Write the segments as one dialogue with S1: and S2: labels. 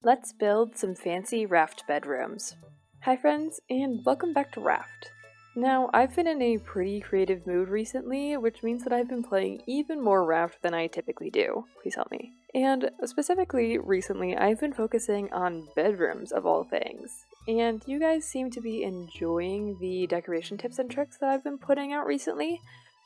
S1: Let's build some fancy Raft bedrooms. Hi friends, and welcome back to Raft. Now, I've been in a pretty creative mood recently, which means that I've been playing even more Raft than I typically do. Please help me. And specifically, recently, I've been focusing on bedrooms of all things. And you guys seem to be enjoying the decoration tips and tricks that I've been putting out recently.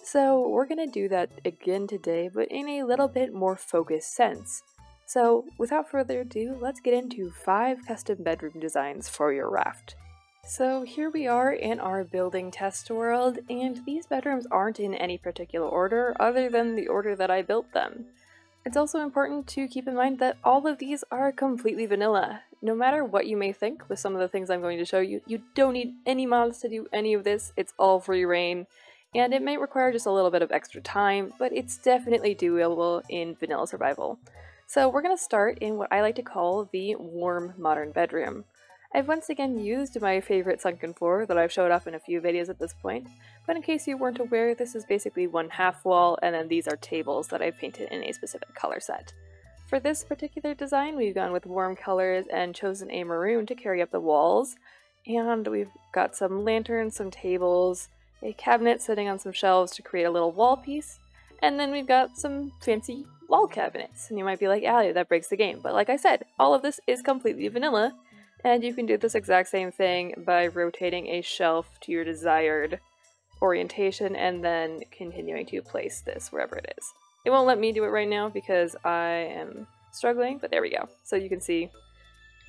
S1: So we're gonna do that again today, but in a little bit more focused sense. So without further ado, let's get into 5 custom bedroom designs for your Raft. So here we are in our building test world, and these bedrooms aren't in any particular order other than the order that I built them. It's also important to keep in mind that all of these are completely vanilla. No matter what you may think with some of the things I'm going to show you, you don't need any mods to do any of this. It's all free reign. And it may require just a little bit of extra time, but it's definitely doable in vanilla survival. So we're going to start in what I like to call the warm modern bedroom. I've once again used my favorite sunken floor that I've showed off in a few videos at this point, but in case you weren't aware, this is basically one half wall, and then these are tables that I've painted in a specific color set. For this particular design, we've gone with warm colors and chosen a maroon to carry up the walls, and we've got some lanterns, some tables, a cabinet sitting on some shelves to create a little wall piece, and then we've got some fancy wall cabinets. And you might be like, Allie, that breaks the game. But like I said, all of this is completely vanilla, and you can do this exact same thing by rotating a shelf to your desired orientation and then continuing to place this wherever it is. It won't let me do it right now because I am struggling, but there we go. So you can see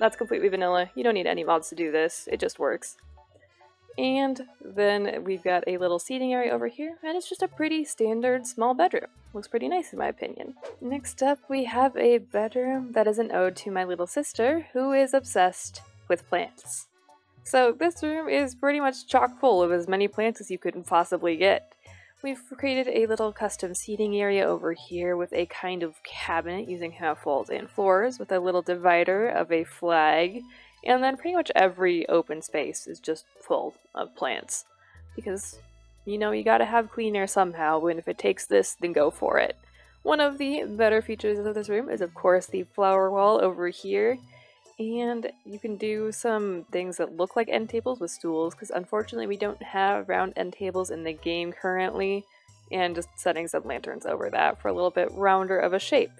S1: that's completely vanilla. You don't need any mods to do this. It just works. And then we've got a little seating area over here, and it's just a pretty standard small bedroom. Looks pretty nice in my opinion. Next up, we have a bedroom that is an ode to my little sister, who is obsessed with plants. So this room is pretty much chock full of as many plants as you could possibly get. We've created a little custom seating area over here with a kind of cabinet using half walls and floors with a little divider of a flag. And then pretty much every open space is just full of plants. Because, you know, you gotta have clean air somehow, and if it takes this, then go for it. One of the better features of this room is, of course, the flower wall over here. And you can do some things that look like end tables with stools, because unfortunately we don't have round end tables in the game currently. And just setting some lanterns over that for a little bit rounder of a shape.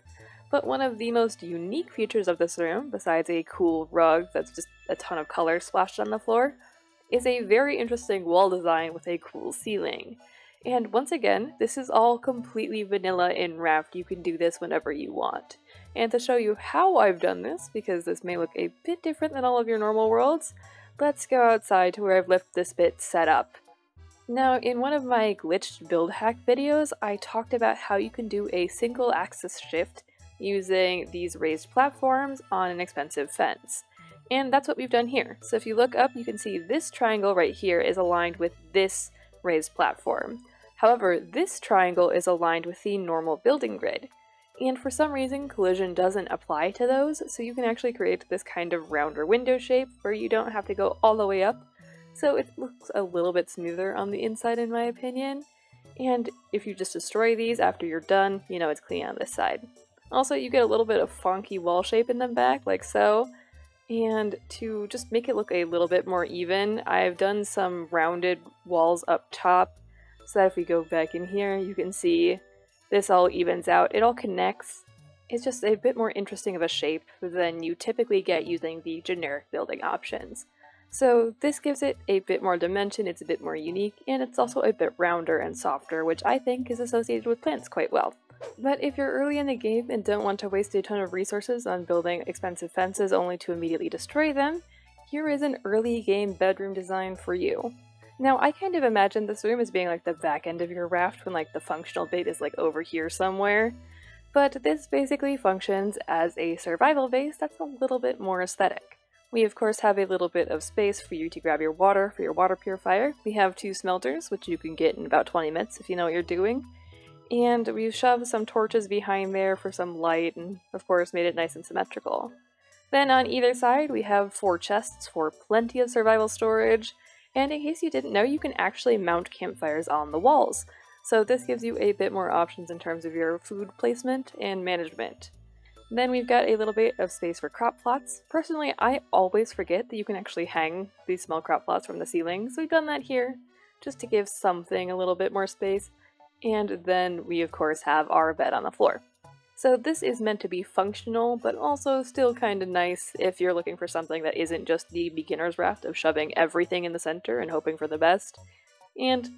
S1: But one of the most unique features of this room, besides a cool rug that's just a ton of color splashed on the floor, is a very interesting wall design with a cool ceiling. And once again, this is all completely vanilla in Raft. You can do this whenever you want. And to show you how I've done this, because this may look a bit different than all of your normal worlds, let's go outside to where I've left this bit set up. Now, in one of my glitched build hack videos, I talked about how you can do a single axis shift using these raised platforms on an expensive fence. And that's what we've done here. So if you look up, you can see this triangle right here is aligned with this raised platform. However, this triangle is aligned with the normal building grid. And for some reason, collision doesn't apply to those, so you can actually create this kind of rounder window shape where you don't have to go all the way up. So it looks a little bit smoother on the inside in my opinion. And if you just destroy these after you're done, you know it's clean on this side. Also, you get a little bit of funky wall shape in the back, like so. And to just make it look a little bit more even, I've done some rounded walls up top, so that if we go back in here, you can see this all evens out. It all connects. It's just a bit more interesting of a shape than you typically get using the generic building options. So this gives it a bit more dimension, it's a bit more unique, and it's also a bit rounder and softer, which I think is associated with plants quite well. But if you're early in the game and don't want to waste a ton of resources on building expensive fences only to immediately destroy them, here is an early game bedroom design for you. Now, I kind of imagine this room as being like the back end of your Raft when like the functional bit is like over here somewhere. But this basically functions as a survival base that's a little bit more aesthetic. We of course have a little bit of space for you to grab your water for your water purifier. We have 2 smelters, which you can get in about 20 minutes if you know what you're doing. And we've shoved some torches behind there for some light and of course made it nice and symmetrical. Then on either side we have 4 chests for plenty of survival storage, and in case you didn't know, you can actually mount campfires on the walls. So this gives you a bit more options in terms of your food placement and management. Then we've got a little bit of space for crop plots. Personally, I always forget that you can actually hang these small crop plots from the ceiling, so we've done that here just to give something a little bit more space. And then we of course have our bed on the floor. So this is meant to be functional, but also still kind of nice if you're looking for something that isn't just the beginner's raft of shoving everything in the center and hoping for the best. And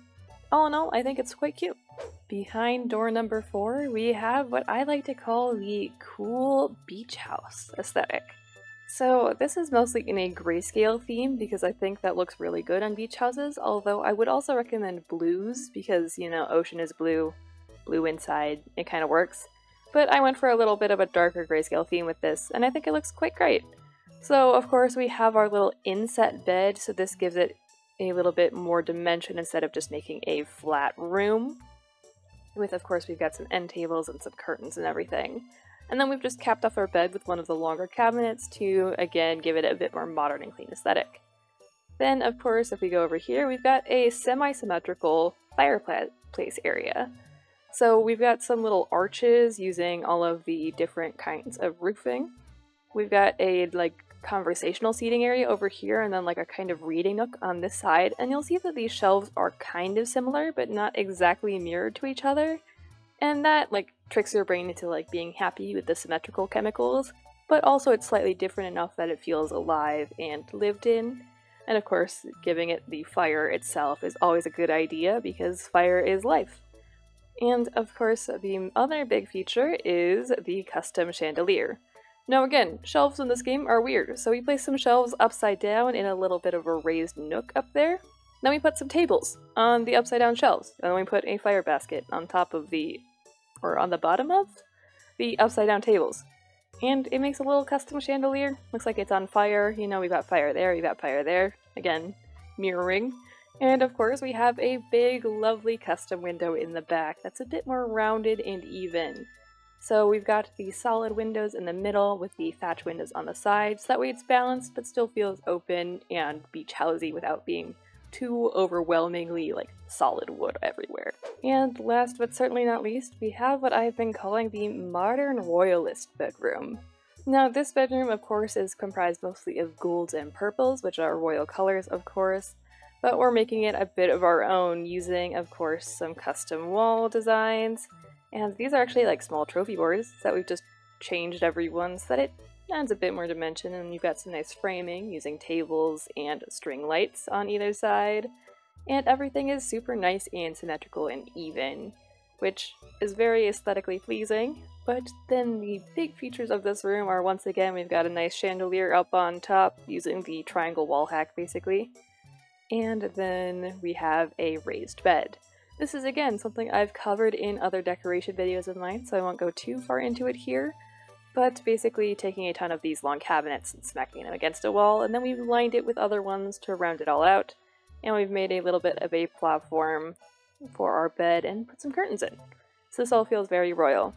S1: all in all, I think it's quite cute. Behind door number 4, we have what I like to call the cool beach house aesthetic. So this is mostly in a grayscale theme because I think that looks really good on beach houses, although I would also recommend blues because, you know, ocean is blue, blue inside, it kind of works. But I went for a little bit of a darker grayscale theme with this, and I think it looks quite great. So of course we have our little inset bed, so this gives it a little bit more dimension instead of just making a flat room. With, of course, we've got some end tables and some curtains and everything. And then we've just capped off our bed with one of the longer cabinets to, again, give it a bit more modern and clean aesthetic. Then, of course, if we go over here, we've got a semi-symmetrical fireplace area. So we've got some little arches using all of the different kinds of roofing. We've got a, conversational seating area over here and then a kind of reading nook on this side, and you'll see that these shelves are kind of similar but not exactly mirrored to each other, and that tricks your brain into being happy with the symmetrical chemicals, but also it's slightly different enough that it feels alive and lived in. And of course, giving it the fire itself is always a good idea because fire is life. And of course, the other big feature is the custom chandelier. Now again, shelves in this game are weird, so we placed some shelves upside down in a little bit of a raised nook up there. Then we put some tables on the upside down shelves, and then we put a fire basket on top of on the bottom of the upside down tables. And it makes a little custom chandelier. Looks like it's on fire, you know, we've got fire there, we've got fire there. Again, mirroring. And of course we have a big, lovely custom window in the back that's a bit more rounded and even. So we've got the solid windows in the middle with the thatch windows on the sides, so that way it's balanced but still feels open and beach housey without being too overwhelmingly solid wood everywhere. And last but certainly not least, we have what I've been calling the modern royalist bedroom. Now this bedroom of course is comprised mostly of golds and purples, which are royal colors of course, but we're making it a bit of our own using of course some custom wall designs. And these are actually small trophy boards that we've just changed every one so that it adds a bit more dimension, and you've got some nice framing using tables and string lights on either side. And everything is super nice and symmetrical and even, which is very aesthetically pleasing. But then the big features of this room are once again we've got a nice chandelier up on top using the triangle wall hack basically. And then we have a raised bed. This is again something I've covered in other decoration videos of mine, so I won't go too far into it here, but basically taking a ton of these long cabinets and smacking them against a wall, and then we've lined it with other ones to round it all out, and we've made a little bit of a platform for our bed and put some curtains in. So this all feels very royal.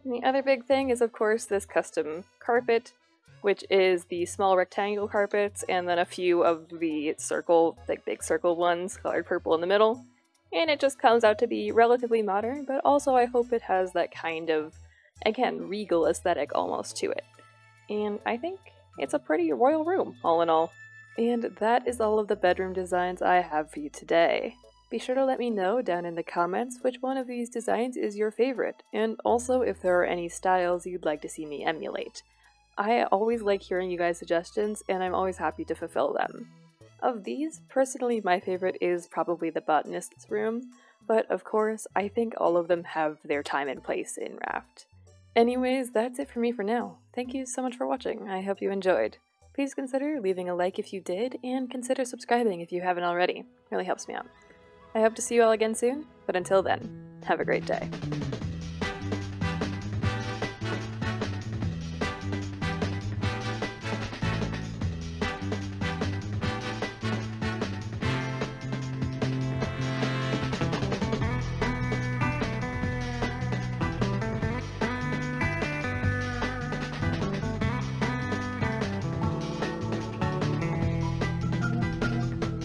S1: And the other big thing is of course this custom carpet, which is the small rectangle carpets and then a few of the big circle ones colored purple in the middle. And it just comes out to be relatively modern, but also I hope it has that kind of, again, regal aesthetic almost to it. And I think it's a pretty royal room, all in all. And that is all of the bedroom designs I have for you today. Be sure to let me know down in the comments which one of these designs is your favorite, and also if there are any styles you'd like to see me emulate. I always like hearing you guys' suggestions, and I'm always happy to fulfill them. Of these, personally my favorite is probably the botanist's room, but of course I think all of them have their time and place in Raft. Anyways, that's it for me for now. Thank you so much for watching, I hope you enjoyed. Please consider leaving a like if you did, and consider subscribing if you haven't already. It really helps me out. I hope to see you all again soon, but until then, have a great day.